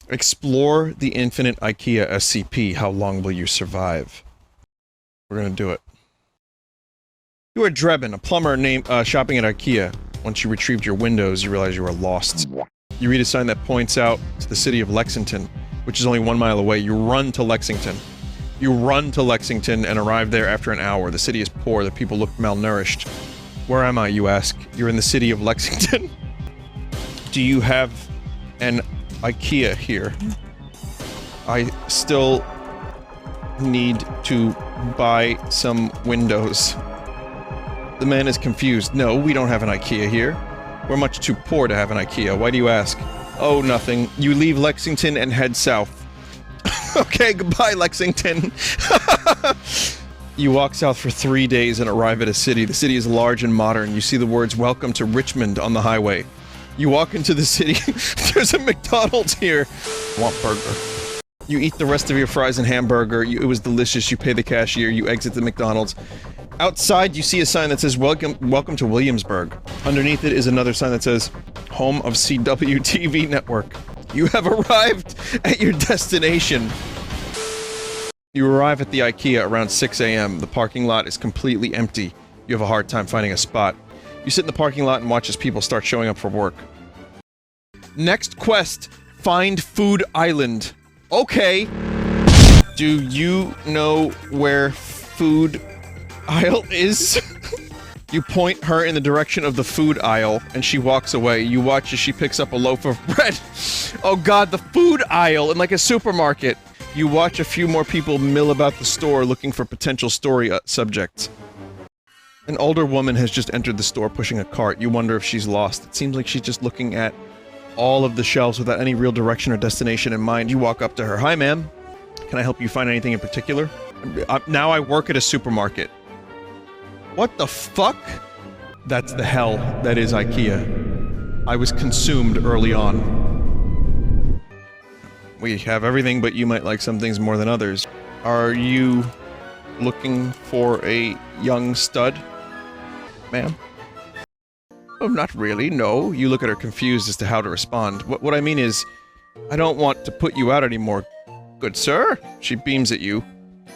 Explore the Infinite IKEA SCP. How long will you survive? We're gonna do it. You are Drebin, a plumber named shopping at IKEA. Once you retrieved your windows, you realize you are lost. You read a sign that points out to the city of Lexington, which is only 1 mile away. You run to Lexington. You run to Lexington and arrive there after an hour. The city is poor, the people look malnourished. Where am I, you ask? You're in the city of Lexington. Do you have an IKEA here? I still need to buy some windows. The man is confused. No, we don't have an IKEA here. We're much too poor to have an IKEA. Why do you ask? Oh, nothing. You leave Lexington and head south. Okay, goodbye, Lexington. You walk south for 3 days and arrive at a city. The city is large and modern. You see the words, "Welcome to Richmond" on the highway. You walk into the city. There's a McDonald's here. Want burger. You eat the rest of your fries and hamburger. It was delicious. You pay the cashier. You exit the McDonald's. Outside, you see a sign that says, welcome to Williamsburg. Underneath it is another sign that says, home of CW TV network. You have arrived at your destination. You arrive at the IKEA around 6 a.m. The parking lot is completely empty. You have a hard time finding a spot. You sit in the parking lot and watch as people start showing up for work. Next quest, find Food Island. Okay. Do you know where Food Aisle is? You point her in the direction of the food aisle, and she walks away. You watch as she picks up a loaf of bread. Oh god, the food aisle in like a supermarket. You watch a few more people mill about the store looking for potential story subjects. An older woman has just entered the store pushing a cart. You wonder if she's lost. It seems like she's just looking at all of the shelves without any real direction or destination in mind. You walk up to her. Hi, ma'am. Can I help you find anything in particular? Now I work at a supermarket. What the fuck? That's the hell that is IKEA. I was consumed early on. We have everything, but you might like some things more than others. Are you looking for a young stud, ma'am? Oh, not really, no. You look at her confused as to how to respond. What I mean is, I don't want to put you out anymore, good sir. She beams at you.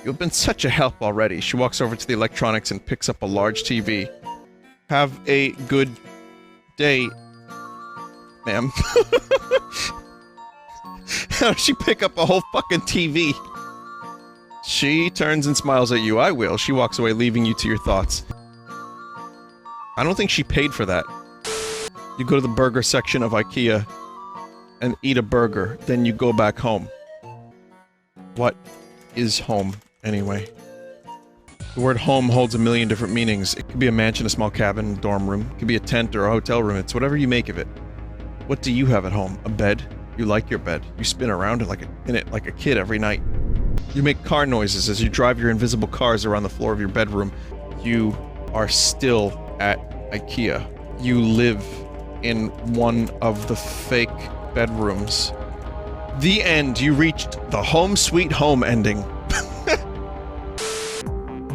You've been such a help already. She walks over to the electronics and picks up a large TV. Have a good day, ma'am. How does she pick up a whole fucking TV? She turns and smiles at you. I will. She walks away, leaving you to your thoughts. I don't think she paid for that. You go to the burger section of IKEA and eat a burger, then you go back home. What is home, anyway? The word home holds a million different meanings. It could be a mansion, a small cabin, a dorm room. It could be a tent or a hotel room. It's whatever you make of it. What do you have at home? A bed? You like your bed. You spin around in it like a kid every night. You make car noises as you drive your invisible cars around the floor of your bedroom. You are still at IKEA. You live in one of the fake bedrooms. The end. You reached the home sweet home ending.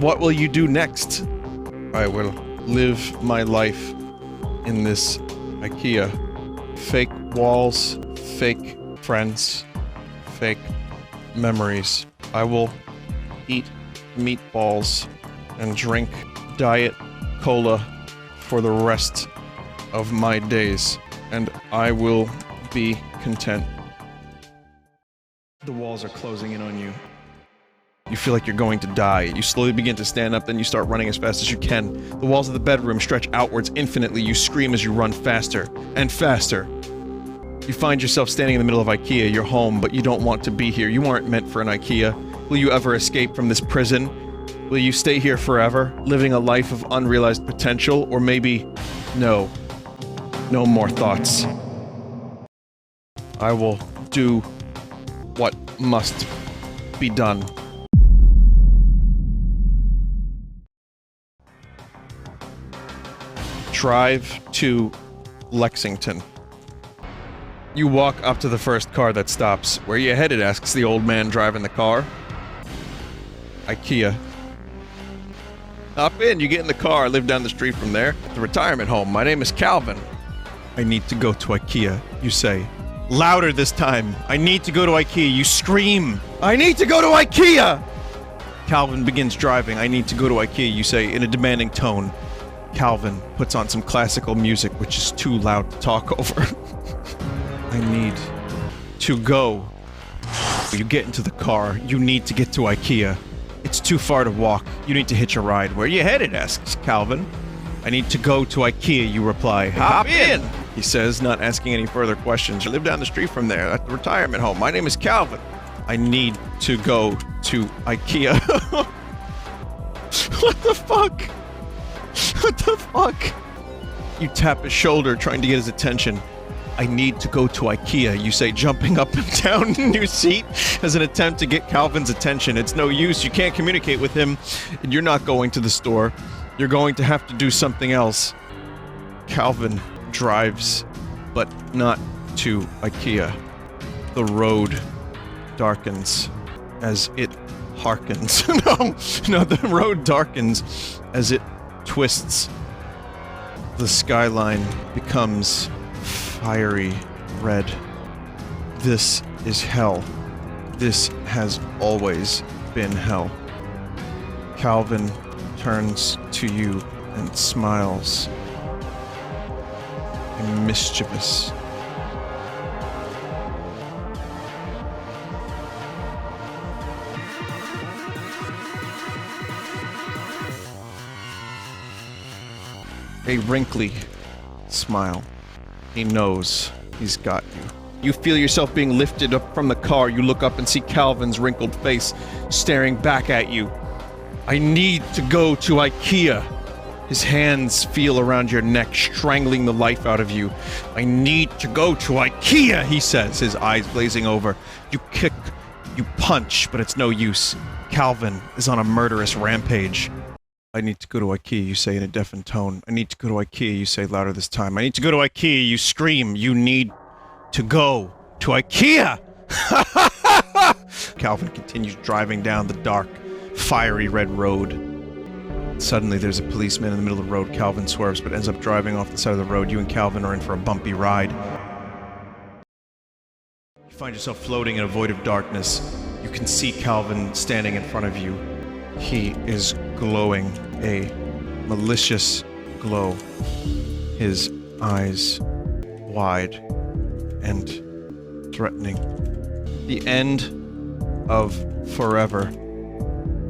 What will you do next? I will live my life in this IKEA. Fake walls, fake friends, fake memories. I will eat meatballs and drink Diet Cola for the rest of my days, and I will be content. The walls are closing in on you. You feel like you're going to die. You slowly begin to stand up, then you start running as fast as you can. The walls of the bedroom stretch outwards infinitely. You scream as you run faster and faster. You find yourself standing in the middle of IKEA, your home, but you don't want to be here. You aren't meant for an IKEA. Will you ever escape from this prison? Will you stay here forever, living a life of unrealized potential? Or maybe, no. No more thoughts. I will do what must be done. Drive to Lexington. You walk up to the first car that stops. Where you headed? Asks the old man driving the car. IKEA. Hop in, you get in the car, I live down the street from there. The retirement home. My name is Calvin. I need to go to IKEA, you say. Louder this time. I need to go to IKEA. You scream. I need to go to IKEA! Calvin begins driving. I need to go to IKEA, you say in a demanding tone. Calvin puts on some classical music, which is too loud to talk over. I need to go. You get into the car. You need to get to IKEA. It's too far to walk. You need to hitch a ride. Where are you headed? Asks Calvin. I need to go to IKEA, you reply. Hop in! He says, not asking any further questions. I live down the street from there, at the retirement home. My name is Calvin. I need to go to IKEA. What the fuck? What the fuck? You tap his shoulder, trying to get his attention. I need to go to IKEA, you say, jumping up and down in your seat as an attempt to get Calvin's attention. It's no use. You can't communicate with him, and you're not going to the store. You're going to have to do something else. Calvin drives, but not to IKEA. The road darkens as it harkens. No, the road darkens as it twists. The skyline becomes fiery red. This is hell. This has always been hell. Calvin turns to you and smiles. Mischievous. A wrinkly smile. He knows he's got you. You feel yourself being lifted up from the car. You look up and see Calvin's wrinkled face staring back at you. I need to go to IKEA. His hands feel around your neck, strangling the life out of you. I need to go to IKEA, he says, his eyes blazing over. You kick, you punch, but it's no use. Calvin is on a murderous rampage. I need to go to IKEA, you say in a deafened tone. I need to go to IKEA, you say louder this time. I need to go to IKEA, you scream. You need to go to IKEA! Calvin continues driving down the dark, fiery red road. Suddenly, there's a policeman in the middle of the road. Calvin swerves, but ends up driving off the side of the road. You and Calvin are in for a bumpy ride. You find yourself floating in a void of darkness. You can see Calvin standing in front of you. He is glowing a malicious glow. His eyes wide and threatening. The end of forever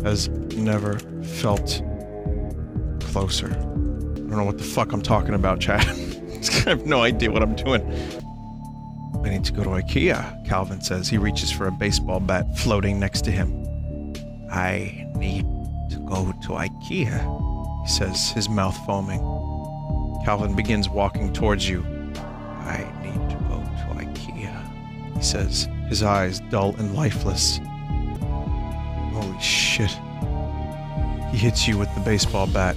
has never felt closer. I don't know what the fuck I'm talking about, chat. I have no idea what I'm doing. I need to go to IKEA, Calvin says. He reaches for a baseball bat floating next to him. I need to go to IKEA, he says, his mouth foaming. Calvin begins walking towards you. I need to go to IKEA, he says, his eyes dull and lifeless. Holy shit. He hits you with the baseball bat.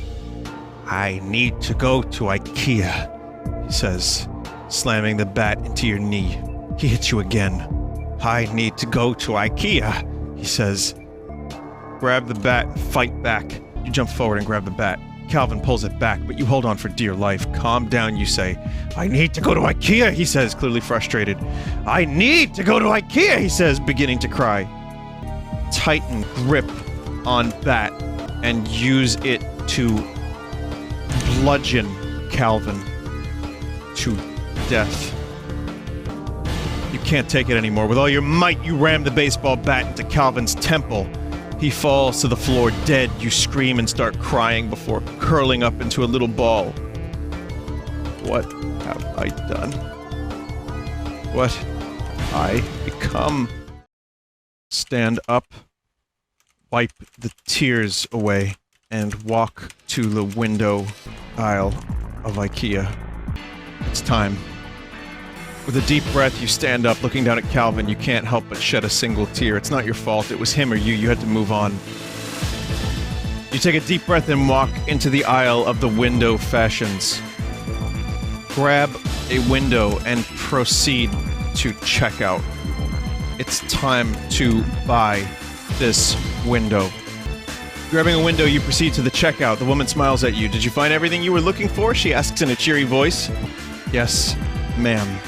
I need to go to IKEA, he says, slamming the bat into your knee. He hits you again. I need to go to IKEA, he says. Grab the bat and fight back. You jump forward and grab the bat. Calvin pulls it back, but you hold on for dear life. Calm down, you say. I need to go to IKEA, he says, clearly frustrated. I need to go to IKEA, he says, beginning to cry. Tighten grip on bat and use it to bludgeon Calvin to death. You can't take it anymore. With all your might, you ram the baseball bat into Calvin's temple. He falls to the floor dead. You scream and start crying before curling up into a little ball. What have I done? What I become? Stand up, wipe the tears away, and walk to the window aisle of IKEA. It's time. With a deep breath, you stand up, looking down at Calvin. You can't help but shed a single tear. It's not your fault. It was him or you. You had to move on. You take a deep breath and walk into the aisle of the window fashions. Grab a window and proceed to checkout. It's time to buy this window. Grabbing a window, you proceed to the checkout. The woman smiles at you. Did you find everything you were looking for? She asks in a cheery voice. Yes, ma'am.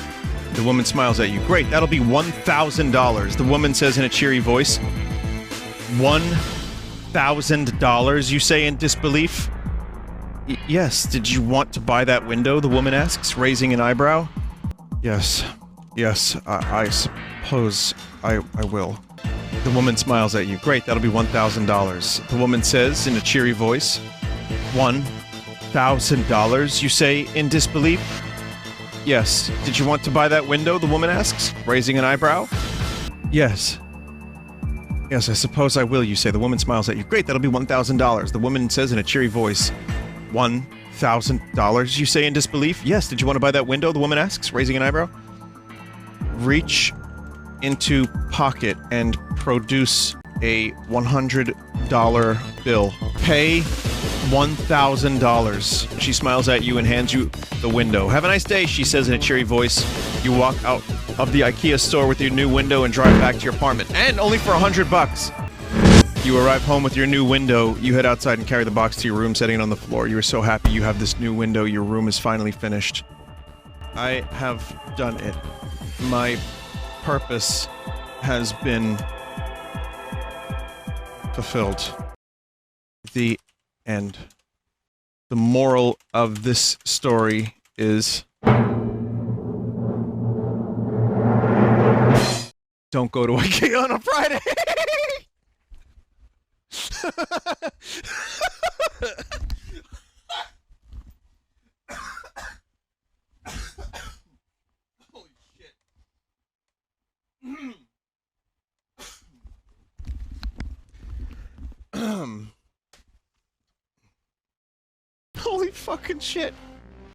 The woman smiles at you. Great, that'll be $1,000. The woman says in a cheery voice. $1,000, you say in disbelief? Yes, did you want to buy that window? The woman asks, raising an eyebrow. Yes, I suppose I will. The woman smiles at you. Great, that'll be $1,000. The woman says in a cheery voice. $1,000, you say in disbelief? Yes. Did you want to buy that window? The woman asks, raising an eyebrow. Yes, I suppose I will, you say. The woman smiles at you. Great, that'll be $1,000. The woman says in a cheery voice. $1,000, you say in disbelief? Yes. Did you want to buy that window? The woman asks, raising an eyebrow. Reach into pocket and produce a $100 bill. Pay $1,000. She smiles at you and hands you the window. Have a nice day, she says in a cheery voice. You walk out of the IKEA store with your new window and drive back to your apartment. And only for $100. You arrive home with your new window. You head outside and carry the box to your room, setting it on the floor. You are so happy you have this new window. Your room is finally finished. I have done it. My purpose has been fulfilled. The end. The moral of this story is... don't go to IKEA on a Friday! Holy shit. Holy fucking shit.